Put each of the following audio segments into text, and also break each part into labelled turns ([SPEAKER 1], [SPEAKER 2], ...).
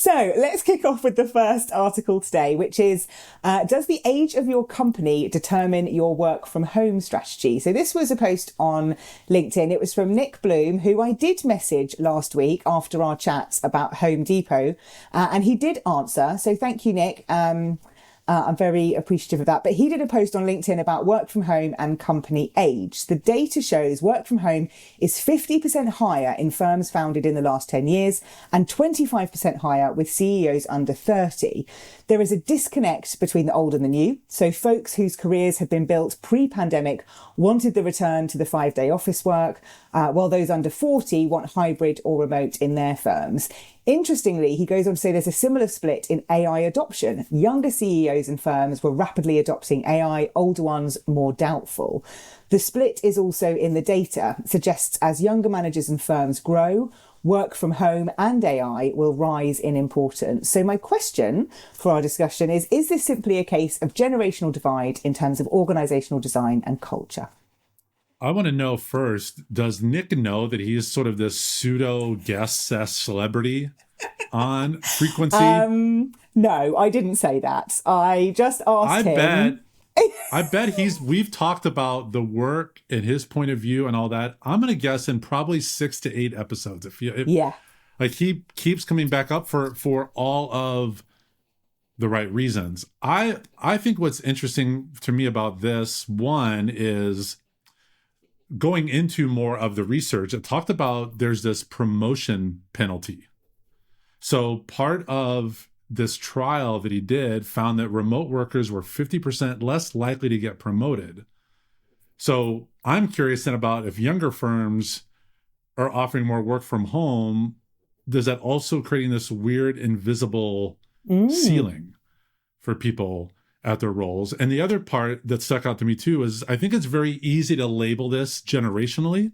[SPEAKER 1] So let's kick off with the first article today, which is, does the age of your company determine your work from home strategy? So this was a post on LinkedIn. It was from Nick Bloom, who I did message last week after our chats about Home Depot, and he did answer. So thank you, Nick. I'm very appreciative of that. But he did a post on LinkedIn about work from home and company age. The data shows work from home is 50% higher in firms founded in the last 10 years and 25% higher with CEOs under 30. There is a disconnect between the old and the new. So folks whose careers have been built pre-pandemic wanted the return to the 5-day office work, while those under 40 want hybrid or remote in their firms. Interestingly, he goes on to say there's a similar split in AI adoption. Younger CEOs and firms were rapidly adopting AI, older ones more doubtful. The split is also in the data. It suggests as younger managers and firms grow, work from home and AI will rise in importance. So my question for our discussion is this simply a case of generational divide in terms of organizational design and culture?
[SPEAKER 2] I want to know first, does Nick know that he is sort of this pseudo guest celebrity on Frequency?
[SPEAKER 1] No, I didn't say that. I just asked him.
[SPEAKER 2] I bet we've talked about the work and his point of view and all that. I'm going to guess in probably 6 to 8 episodes.
[SPEAKER 1] Yeah.
[SPEAKER 2] Like he keeps coming back up for all of the right reasons. I think what's interesting to me about this one is going into more of the research. It talked about there's this promotion penalty. So part of this trial that he did found that remote workers were 50% less likely to get promoted. So I'm curious then about if younger firms are offering more work from home, does that also creating this weird invisible ceiling for people at their roles? And the other part that stuck out to me too is I think it's very easy to label this generationally,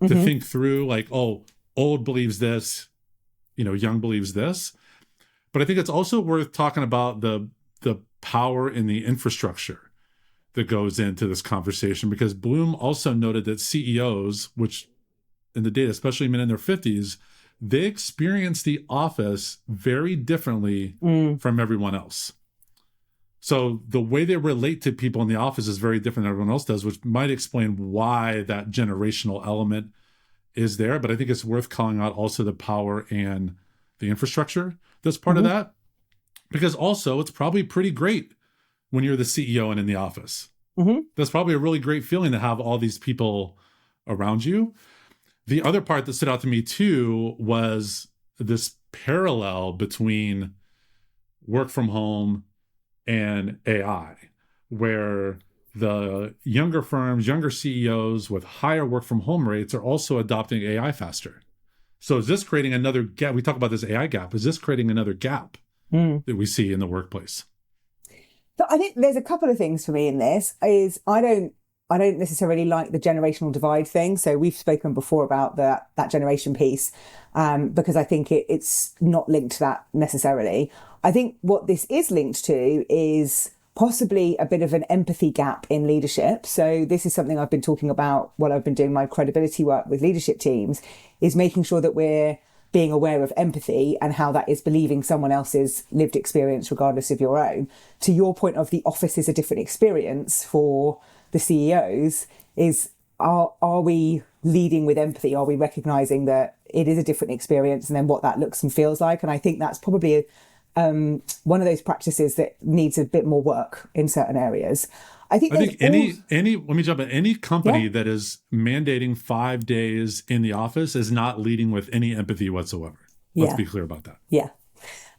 [SPEAKER 2] to think through like, oh, old believes this, young believes this. But I think it's also worth talking about the power in the infrastructure that goes into this conversation, because Bloom also noted that CEOs, which in the data, especially men in their 50s, they experience the office very differently from everyone else. So the way they relate to people in the office is very different than everyone else does, which might explain why that generational element is there. But I think it's worth calling out also the power and the infrastructure that's part of that. Because also it's probably pretty great when you're the CEO and in the office. That's probably a really great feeling to have all these people around you. The other part that stood out to me too was this parallel between work from home and AI, where the younger firms, younger CEOs with higher work from home rates are also adopting AI faster. So is this creating another gap? We talk about this AI gap. Is this creating another gap that we see in the workplace?
[SPEAKER 1] So I think there's a couple of things for me in this. Is I don't necessarily like the generational divide thing. So we've spoken before about that generation piece, because I think it's not linked to that necessarily. I think what this is linked to is possibly a bit of an empathy gap in leadership. So this is something I've been talking about while I've been doing my credibility work with leadership teams, is making sure that we're being aware of empathy and how that is believing someone else's lived experience regardless of your own. To your point of the office is a different experience for the CEOs, is are we leading with empathy? Are we recognizing that it is a different experience and then what that looks and feels like? And I think that's probably one of those practices that needs a bit more work in certain areas. I think any let me jump in. Any company that is mandating 5 days in the office is not leading with any empathy whatsoever. Let's be clear about that. Yeah.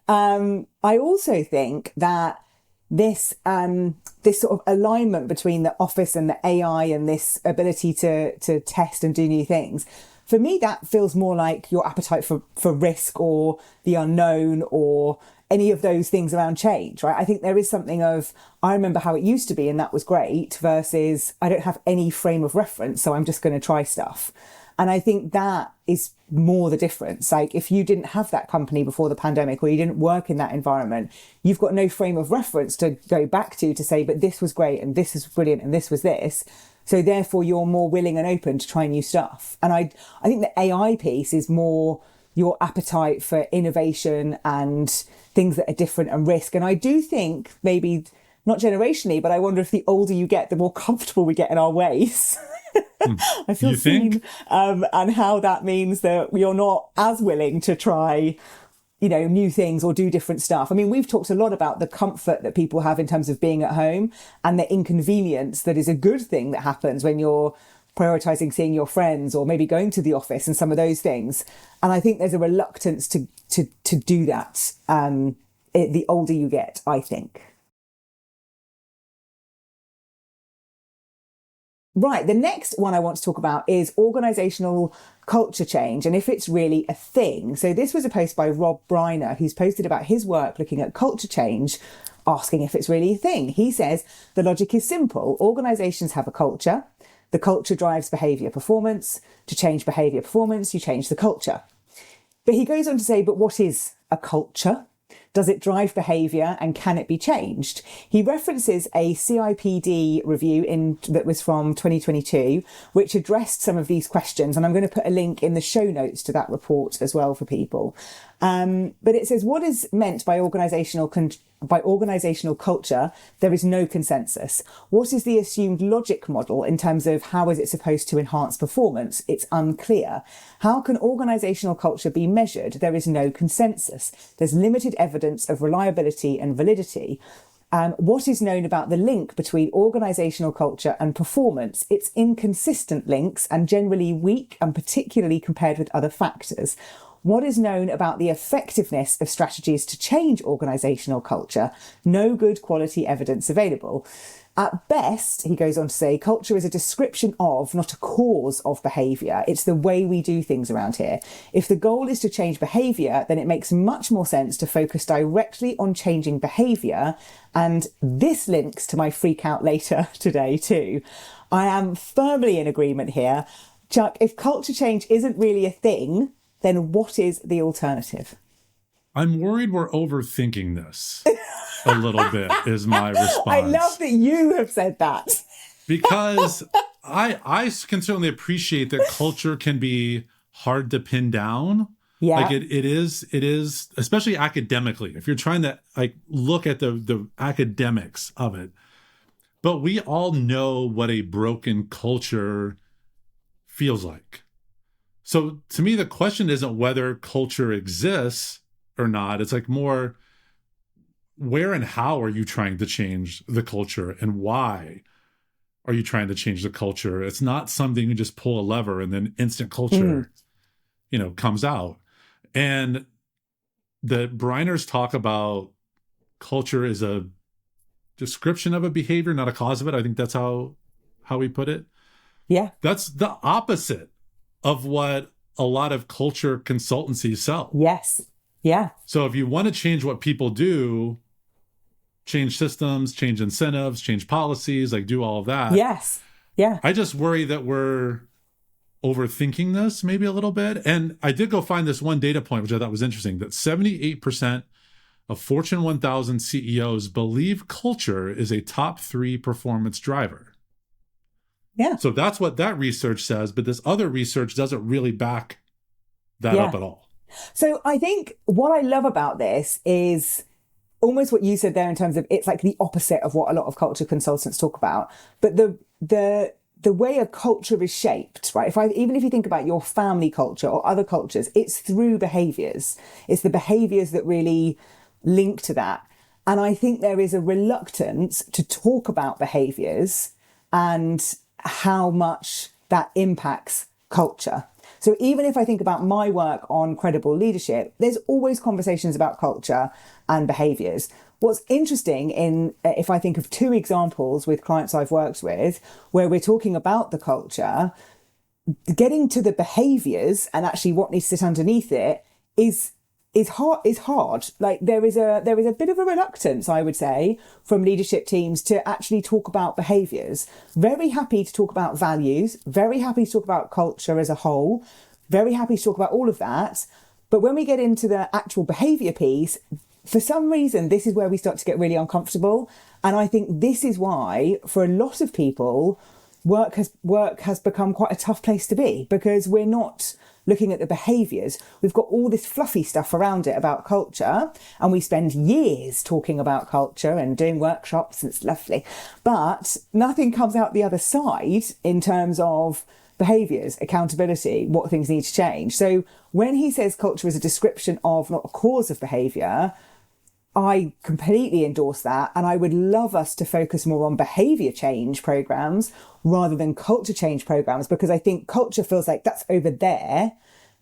[SPEAKER 1] I also think that this sort of alignment between the office and the AI and this ability to test and do new things, for me, that feels more like your appetite for risk or the unknown or any of those things around change, right? I think there is something of, I remember how it used to be and that was great, versus I don't have any frame of reference, so I'm just going to try stuff. And I think that is more the difference. Like if you didn't have that company before the pandemic or you didn't work in that environment, you've got no frame of reference to go back to say, but this was great and this is brilliant and this was this. So therefore you're more willing and open to try new stuff. And I think the AI piece is more your appetite for innovation and things that are different and risk. And I do think maybe not generationally, but I wonder if the older you get, the more comfortable we get in our ways. I feel seen. And how that means that you're not as willing to try, new things or do different stuff. I mean, we've talked a lot about the comfort that people have in terms of being at home and the inconvenience that is a good thing that happens when you're prioritizing seeing your friends or maybe going to the office and some of those things. And I think there's a reluctance to do that the older you get, I think. Right, the next one I want to talk about is organisational culture change and if it's really a thing. So this was a post by Rob Briner, who's posted about his work looking at culture change, asking if it's really a thing. He says the logic is simple. Organisations have a culture. The culture drives behaviour performance. To change behaviour performance, you change the culture. But he goes on to say, but what is a culture? Does it drive behaviour and can it be changed? He references a CIPD review that was from 2022, which addressed some of these questions. And I'm going to put a link in the show notes to that report as well for people. But it says, what is meant by organisational culture? There is no consensus. What is the assumed logic model in terms of how is it supposed to enhance performance? It's unclear. How can organisational culture be measured? There is no consensus. There's limited evidence of reliability and validity. What is known about the link between organisational culture and performance? It's inconsistent links and generally weak, and particularly compared with other factors. What is known about the effectiveness of strategies to change organisational culture? No good quality evidence available. At best, he goes on to say, culture is a description of, not a cause of behaviour. It's the way we do things around here. If the goal is to change behaviour, then it makes much more sense to focus directly on changing behaviour. And this links to my freak out later today too. I am firmly in agreement here. Chuck, if culture change isn't really a thing, then what is the alternative?
[SPEAKER 2] I'm worried we're overthinking this a little bit, is my response.
[SPEAKER 1] I love that you have said that.
[SPEAKER 2] Because I can certainly appreciate that culture can be hard to pin down.
[SPEAKER 1] Yeah.
[SPEAKER 2] Like it is, especially academically, if you're trying to look at the academics of it. But we all know what a broken culture feels like. So to me, the question isn't whether culture exists or not. It's more, where and how are you trying to change the culture and why are you trying to change the culture? It's not something you just pull a lever and then instant culture, comes out. And the Briners talk about culture is a description of a behavior, not a cause of it. I think that's how we put it.
[SPEAKER 1] Yeah.
[SPEAKER 2] That's the opposite of what a lot of culture consultancies sell.
[SPEAKER 1] Yes. Yeah.
[SPEAKER 2] So if you want to change what people do, change systems, change incentives, change policies, do all of that.
[SPEAKER 1] Yes. Yeah.
[SPEAKER 2] I just worry that we're overthinking this maybe a little bit. And I did go find this one data point, which I thought was interesting, that 78% of Fortune 1000 CEOs believe culture is a top 3 performance driver.
[SPEAKER 1] Yeah.
[SPEAKER 2] So that's what that research says, but this other research doesn't really back that up at all.
[SPEAKER 1] So I think what I love about this is almost what you said there in terms of it's the opposite of what a lot of culture consultants talk about. But the way a culture is shaped, right? Even if you think about your family culture or other cultures, it's through behaviours. It's the behaviours that really link to that. And I think there is a reluctance to talk about behaviours and how much that impacts culture. So even if I think about my work on credible leadership, there's always conversations about culture and behaviours. What's interesting if I think of 2 examples with clients I've worked with, where we're talking about the culture, getting to the behaviours and actually what needs to sit underneath it is hard. There is a bit of a reluctance, I would say, from leadership teams to actually talk about behaviours. Very happy to talk about values, very happy to talk about culture as a whole, very happy to talk about all of that. But when we get into the actual behaviour piece, for some reason, this is where we start to get really uncomfortable. And I think this is why, for a lot of people, work has become quite a tough place to be, because we're not looking at the behaviours. We've got all this fluffy stuff around it about culture, and we spend years talking about culture and doing workshops, and it's lovely. But nothing comes out the other side in terms of behaviours, accountability, what things need to change. So when he says culture is a description of, not a cause of behaviour, I completely endorse that. And I would love us to focus more on behaviour change programs rather than culture change programs, because I think culture feels like that's over there.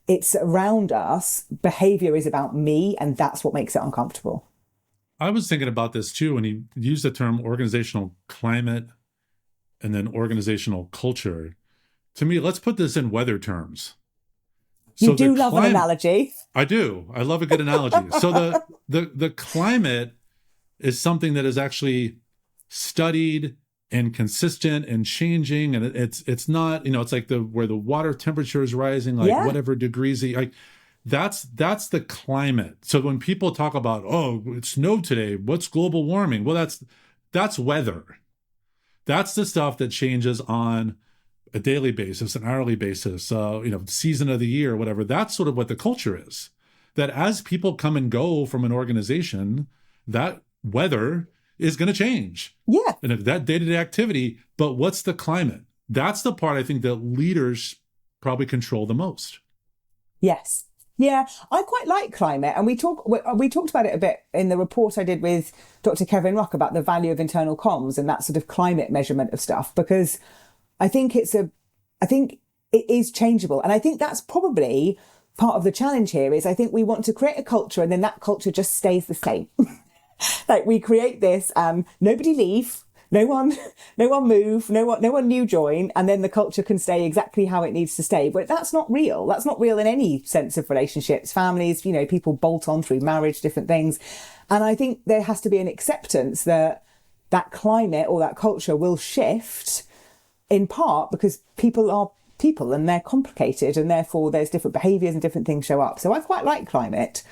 [SPEAKER 1] It's around us. Behaviour is about me, and that's what makes it uncomfortable.
[SPEAKER 2] I was thinking about this too when he used the term organizational climate and then organizational culture. To me, let's put this in weather terms.
[SPEAKER 1] You do love an analogy.
[SPEAKER 2] I do. I love a good analogy. So the climate is something that is actually studied and consistent and changing, and it's not, it's like where the water temperature is rising, like whatever degrees, like that's the climate. So when people talk about, oh, it snowed today, what's global warming? Well, that's weather. That's the stuff that changes on a daily basis, an hourly basis, season of the year, whatever. That's sort of what the culture is. That as people come and go from an organization, that weather is going to change.
[SPEAKER 1] Yeah.
[SPEAKER 2] And if that day-to-day activity, but what's the climate? That's the part I think that leaders probably control the most.
[SPEAKER 1] Yes. Yeah, I quite like climate. And we talked about it a bit in the report I did with Dr. Kevin Rock about the value of internal comms and that sort of climate measurement of stuff, because I think it is changeable. And I think that's probably part of the challenge here is I think we want to create a culture and then that culture just stays the same. Like we create this, nobody leave, no one move, no one new join, and then the culture can stay exactly how it needs to stay. But that's not real. That's not real in any sense of relationships, families, people bolt on through marriage, different things. And I think there has to be an acceptance that climate or that culture will shift, in part because people are people and they're complicated, and therefore there's different behaviours and different things show up. So I quite like climate.